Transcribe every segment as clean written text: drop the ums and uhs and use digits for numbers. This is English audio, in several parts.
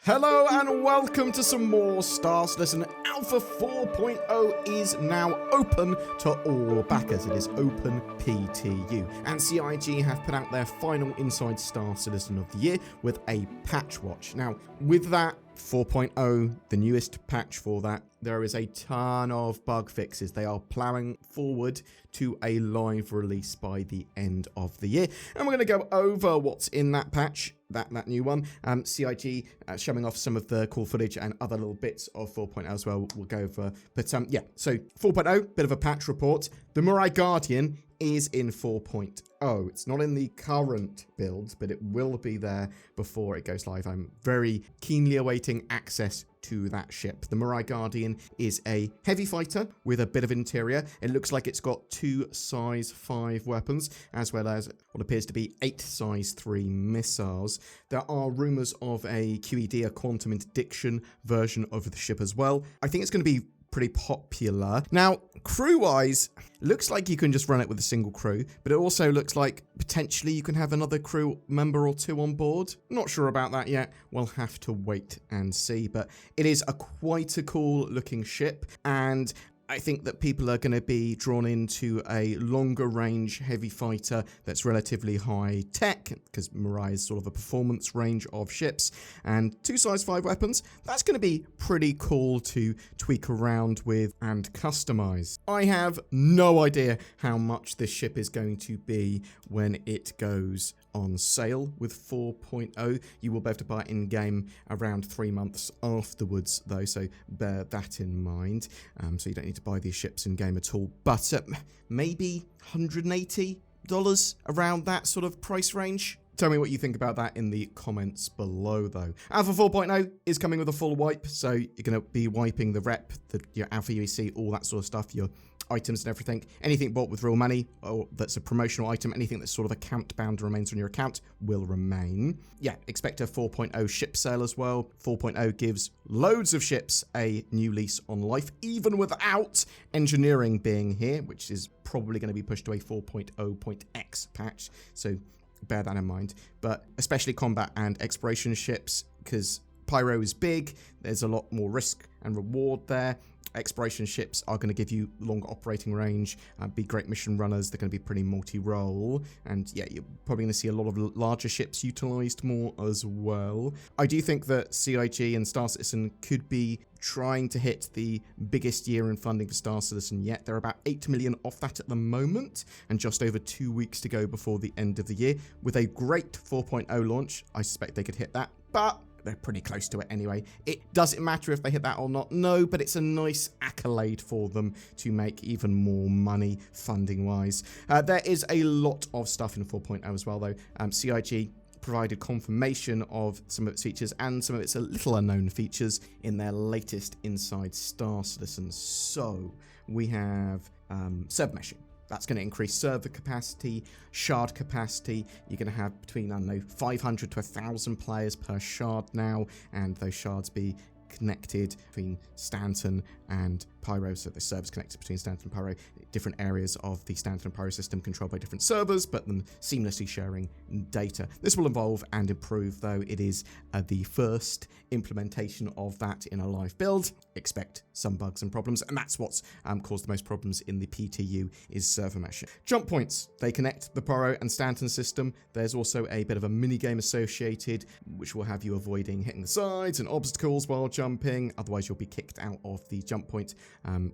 Hello and welcome to some more Star Citizen. Alpha 4.0 is now open to all backers. It is open PTU. And CIG have put out their final Inside Star Citizen of the year with a patch watch. Now, with that 4.0, the newest patch for that, there is a ton of bug fixes. They are plowing forward to a live release by the end of the year. And we're going to go over what's in that patch, that new one. CIG showing off some of the cool footage and other little bits of 4.0 as well. We'll go over. But yeah, so 4.0, bit of a patch report. The Mirai Guardian is in 4.0. It's not in the current build, but it will be there before it goes live. I'm very keenly awaiting access to that ship. The Mirai Guardian is a heavy fighter with a bit of interior. It looks like it's got 2 size 5 weapons, as well as what appears to be 8 size 3 missiles. There are rumors of a QED, a quantum interdiction version of the ship as well. I think it's going to be pretty popular. Now, crew-wise, looks like you can just run it with a single crew, but it also looks like potentially you can have another crew member or 2 on board. Not sure about that yet. We'll have to wait and see, but it is quite a cool looking ship, and I think that people are going to be drawn into a longer range heavy fighter that's relatively high tech, because Mirai is sort of a performance range of ships, and 2 size 5 weapons. That's going to be pretty cool to tweak around with and customize. I have no idea how much this ship is going to be when it goes on sale with 4.0. You will be able to buy it in game around 3 months afterwards though, so bear that in mind. So you don't need to buy these ships in game at all, but maybe $180 around that sort of price range. Tell me what you think about that in the comments below though. Alpha 4.0 is coming with a full wipe, so you're going to be wiping the rep, your Alpha UEC, all that sort of stuff, your items and everything. Anything bought with real money or that's a promotional item, anything that's sort of account bound remains on your account will remain. Yeah, expect a 4.0 ship sale as well. 4.0 gives loads of ships a new lease on life, even without engineering being here, which is probably going to be pushed to a 4.0.x patch. So bear that in mind. But especially combat and exploration ships, because Pyro is big, there's a lot more risk and reward there. Exploration ships are going to give you longer operating range, be great mission runners. They're going to be pretty multi-role, and yeah, you're probably going to see a lot of larger ships utilized more as well. I do think that CIG and Star Citizen could be trying to hit the biggest year in funding for Star Citizen yet. They're about 8 million off that at the moment, and just over 2 weeks to go before the end of the year. With a great 4.0 launch, I suspect they could hit that, but they're pretty close to it anyway. It doesn't matter if they hit that or not, no, but it's a nice accolade for them to make even more money funding-wise. There is a lot of stuff in 4.0 as well, though. CIG provided confirmation of some of its features and some of its little unknown features in their latest Inside Star Citizen. So we have server meshing. That's going to increase server capacity, shard capacity. You're going to have between, I don't know, 500 to 1,000 players per shard now, and those shards be connected between Stanton and Pyro, so the servers connected between Stanton and Pyro, different areas of the Stanton and Pyro system controlled by different servers, but then seamlessly sharing data. This will evolve and improve, though it is the first implementation of that in a live build. Expect some bugs and problems, and that's what's caused the most problems in the PTU is server meshing. Jump points, they connect the Pyro and Stanton system. There's also a bit of a mini game associated, which will have you avoiding hitting the sides and obstacles while jumping, otherwise you'll be kicked out of the jump point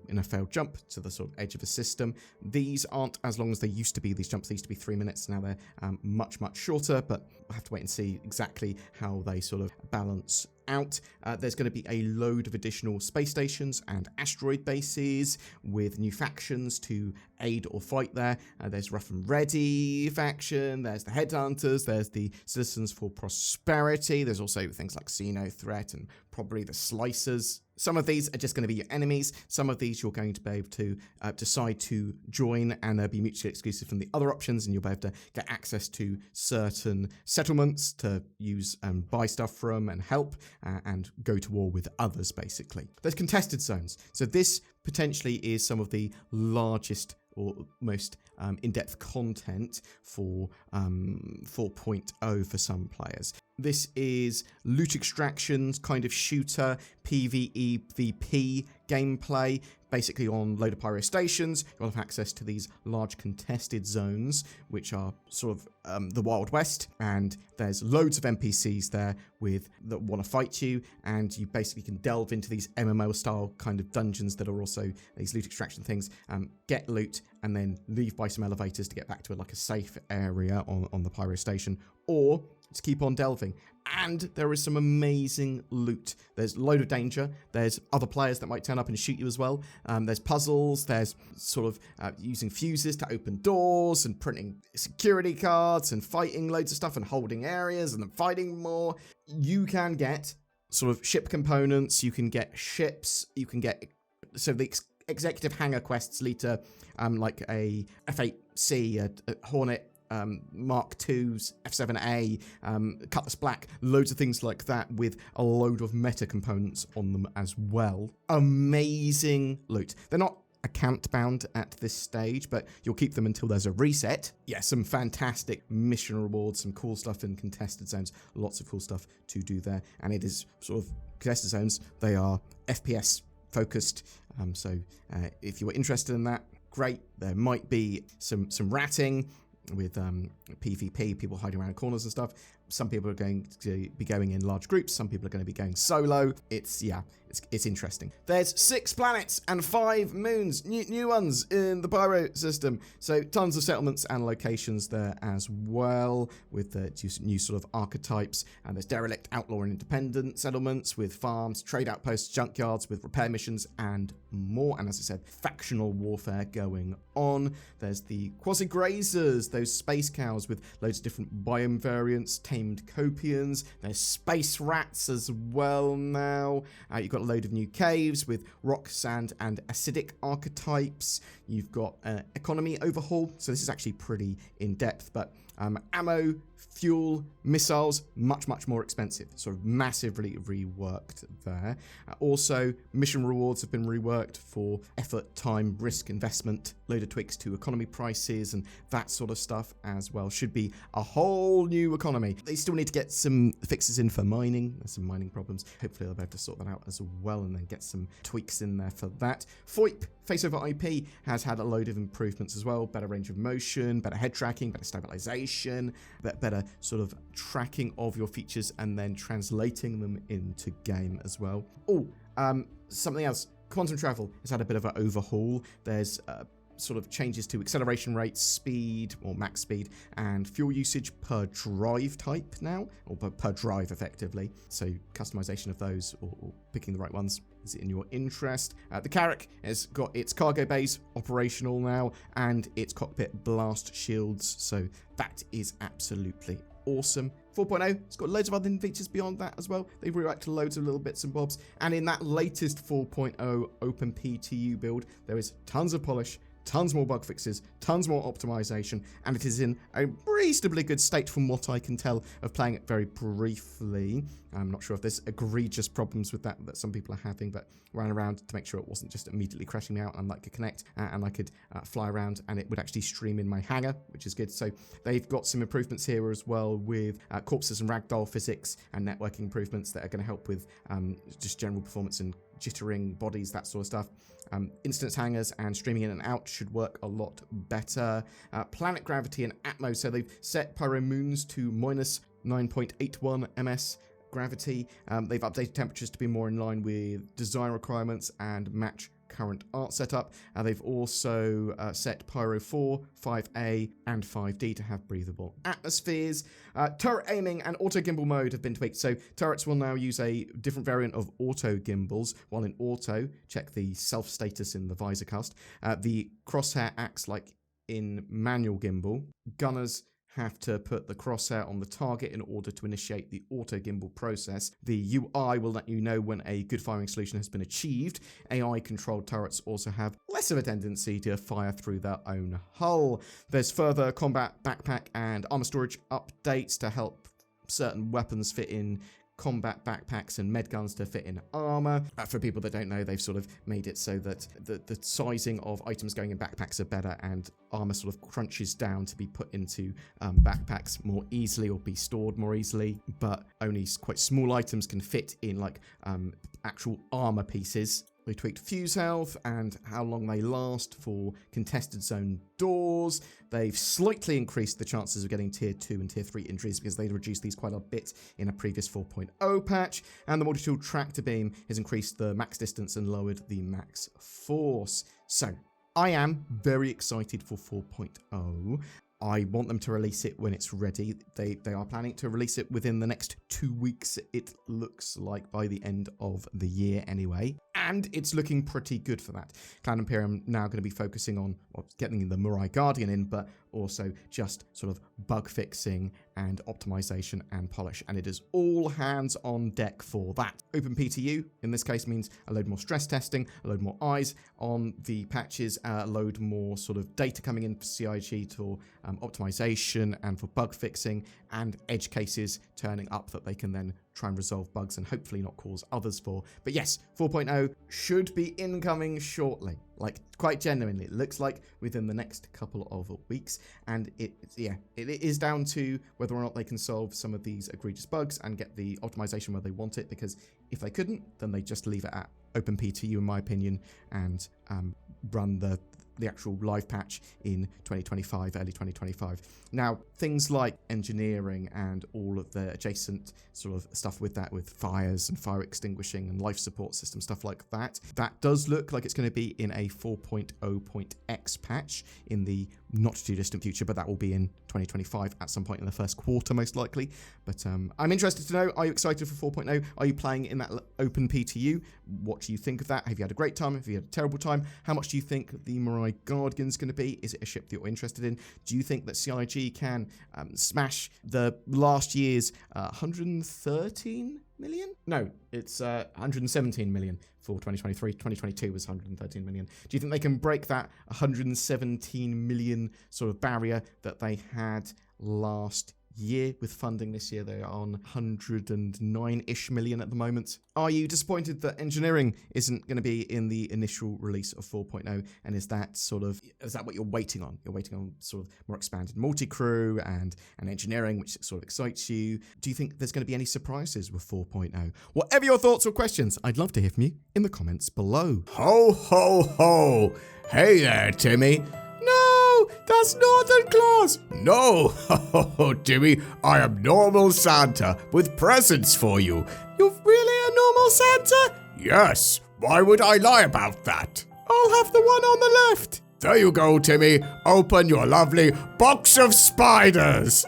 in a failed jump to the sort of edge of the system. These aren't as long as they used to be. These jumps used to be 3 minutes, now they're much shorter, but we'll have to wait and see exactly how they sort of balance out. There's going to be a load of additional space stations and asteroid bases with new factions to aid or fight there. There's Rough and Ready faction, there's the Headhunters, there's the Citizens for Prosperity, there's also things like Xeno Threat and probably the Slicers. Some of these are just going to be your enemies. Some of these you're going to be able to decide to join, and they'll be mutually exclusive from the other options, and you'll be able to get access to certain settlements to use and buy stuff from and help and go to war with others, basically. There's contested zones. So this potentially is some of the largest or most in-depth content for 4.0 for some players. This is loot extractions, kind of shooter, PvE/VP gameplay, basically on load of pyro stations. You'll have access to these large contested zones, which are sort of the Wild West, and there's loads of NPCs there that want to fight you, and you basically can delve into these MMO-style kind of dungeons that are also these loot extraction things, get loot, and then leave by some elevators to get back to like a safe area on the pyro station, or just keep on delving. And there is some amazing loot. There's a load of danger. There's other players that might turn up and shoot you as well. There's puzzles. There's sort of using fuses to open doors and printing security cards and fighting loads of stuff and holding areas and then fighting more. You can get sort of ship components. You can get ships. You can get... So the executive hangar quests lead to like a F-8C, a Hornet, Mark IIs, F7A, Cutlass Black, loads of things like that with a load of meta components on them as well. Amazing loot. They're not account bound at this stage, but you'll keep them until there's a reset. Yeah, some fantastic mission rewards, some cool stuff in contested zones, lots of cool stuff to do there. And it is sort of contested zones, they are FPS focused. So if you were interested in that, great. There might be some ratting with PvP, people hiding around corners and stuff. Some people are going to be going in large groups. Some people are going to be going solo. It's interesting. There's 6 planets and 5 moons, new ones in the Pyro system. So tons of settlements and locations there as well with the new sort of archetypes. And there's derelict, outlaw, and independent settlements with farms, trade outposts, junkyards with repair missions and more. And as I said, factional warfare going on. There's the quasi-grazers, those space cows with loads of different biome variants, tamed copians. There's space rats as well now. You've got a load of new caves with rock, sand, and acidic archetypes. You've got economy overhaul. So this is actually pretty in-depth, but ammo, fuel, missiles, much more expensive. Sort of massively reworked there. Also, mission rewards have been reworked for effort, time, risk, investment, load of tweaks to economy prices and that sort of stuff as well. Should be a whole new economy. They still need to get some fixes in for mining. There's some mining problems. Hopefully they'll be able to sort that out as well and then get some tweaks in there for that. FOIP, Face over IP, has had a load of improvements as well. Better range of motion, better head tracking, better stabilization, better sort of tracking of your features and then translating them into game as well. Oh, something else. Quantum travel has had a bit of an overhaul. There's sort of changes to acceleration rates, speed, or max speed, and fuel usage per drive type now, or per drive effectively. So customization of those or picking the right ones is in your interest. The Carrack has got its cargo bays operational now and its cockpit blast shields. So that is absolutely awesome. 4.0, it's got loads of other features beyond that as well. They've reworked loads of little bits and bobs. And in that latest 4.0 OpenPTU build, there is tons of polish, tons more bug fixes, tons more optimization, and it is in a reasonably good state from what I can tell of playing it very briefly. I'm not sure if there's egregious problems with that some people are having, but ran around to make sure it wasn't just immediately crashing me out and I could connect and I could fly around and it would actually stream in my hangar, which is good. So they've got some improvements here as well with corpses and ragdoll physics and networking improvements that are going to help with just general performance and jittering bodies, that sort of stuff. Instance hangers and streaming in and out should work a lot better. Planet gravity and atmo, so they've set Pyro Moons to minus 9.81 ms gravity. They've updated temperatures to be more in line with design requirements and match current art setup. They've also set Pyro 4, 5A, and 5D to have breathable atmospheres. Turret aiming and auto gimbal mode have been tweaked, so turrets will now use a different variant of auto gimbals. While in auto, check the self status in the visor cast. The crosshair acts like in manual gimbal. Gunners have to put the crosshair on the target in order to initiate the auto gimbal process. The UI will let you know when a good firing solution has been achieved. AI controlled turrets also have less of a tendency to fire through their own hull. There's further combat backpack and armor storage updates to help certain weapons fit in combat backpacks and med guns to fit in armor. For people that don't know, they've sort of made it so that the sizing of items going in backpacks are better, and armor sort of crunches down to be put into backpacks more easily or be stored more easily, but only quite small items can fit in like actual armor pieces. They tweaked fuse health and how long they last for contested zone doors. They've slightly increased the chances of getting tier 2 and tier 3 injuries because they reduced these quite a bit in a previous 4.0 patch. And the multi-tool tractor beam has increased the max distance and lowered the max force. So I am very excited for 4.0. I want them to release it when it's ready. They are planning to release it within the next 2 weeks, it looks like, by the end of the year anyway. And it's looking pretty good for that. Cloud Imperium now going to be focusing on getting the Mirai Guardian in, but also just sort of bug fixing and optimization and polish. And it is all hands on deck for that. OpenPTU, in this case, means a load more stress testing, a load more eyes on the patches, a load more sort of data coming in for CIG for optimization and for bug fixing, and edge cases turning up that they can then try and resolve bugs and hopefully not cause others for. But yes, 4.0 should be incoming shortly. Like, quite genuinely, it looks like within the next couple of weeks. And it is down to whether or not they can solve some of these egregious bugs and get the optimization where they want it, because if they couldn't, then they just leave it at OpenPTU, in my opinion, and run the actual live patch in 2025, early 2025. Now, things like engineering and all of the adjacent sort of stuff with that, with fires and fire extinguishing and life support system, stuff like that, that does look like it's going to be in a 4.0.x patch in the not too distant future, but that will be in 2025 at some point in the first quarter, most likely. But I'm interested to know, are you excited for 4.0? Are you playing in that open PTU? What do you think of that? Have you had a great time? Have you had a terrible time? How much do you think the Mirai Guardian is going to be? Is it a ship that you're interested in? Do you think that CIG can smash the last year's 113 million? No, it's 117 million for 2023. 2022 was 113 million. Do you think they can break that 117 million sort of barrier that they had last year with funding this year? They are on 109-ish million at the moment. Are you disappointed that engineering isn't going to be in the initial release of 4.0? And is that what you're waiting on? You're waiting on sort of more expanded multi-crew and engineering, which sort of excites you. Do you think there's going to be any surprises with 4.0? Whatever your thoughts or questions, I'd love to hear from you in the comments below. Ho, ho, ho. Hey there, Timmy. No, that's Northern Claus. No, ho, Timmy, I am normal Santa with presents for you. You're really a normal Santa? Yes, why would I lie about that? I'll have the one on the left. There you go, Timmy. Open your lovely box of spiders.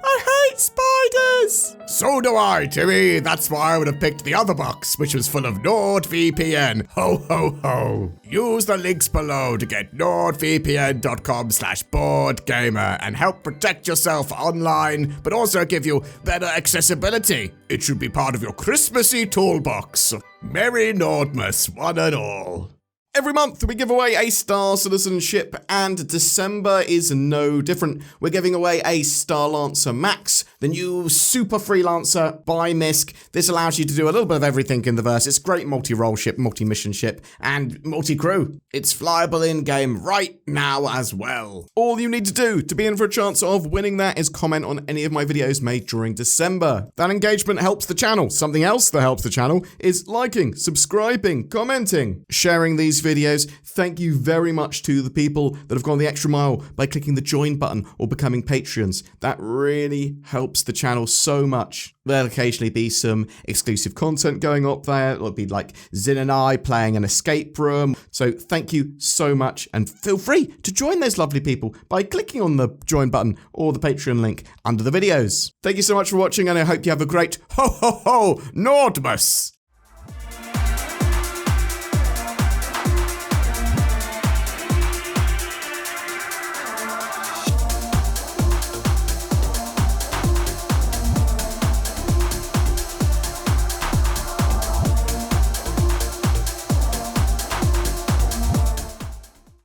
I hate spiders! So do I, Timmy. That's why I would have picked the other box, which was full of NordVPN. Ho, ho, ho. Use the links below to get nordvpn.com/BoredGamer and help protect yourself online, but also give you better accessibility. It should be part of your Christmassy toolbox. Merry Nordmas, one and all. Every month we give away a Star Citizenship, and December is no different. We're giving away a Star Lancer Max, the new super freelancer by MISC. This allows you to do a little bit of everything in the verse. It's a great multi-role ship, multi-mission ship, and multi-crew. It's flyable in-game right now as well. All you need to do to be in for a chance of winning that is comment on any of my videos made during December. That engagement helps the channel. Something else that helps the channel is liking, subscribing, commenting, sharing these videos. Thank you very much to the people that have gone the extra mile by clicking the join button or becoming Patreons. That really helps the channel so much. There'll occasionally be some exclusive content going up there. It'll be like Zin and I playing an escape room. So thank you so much, and feel free to join those lovely people by clicking on the join button or the Patreon link under the videos. Thank you so much for watching, and I hope you have a great ho ho ho Nordmas!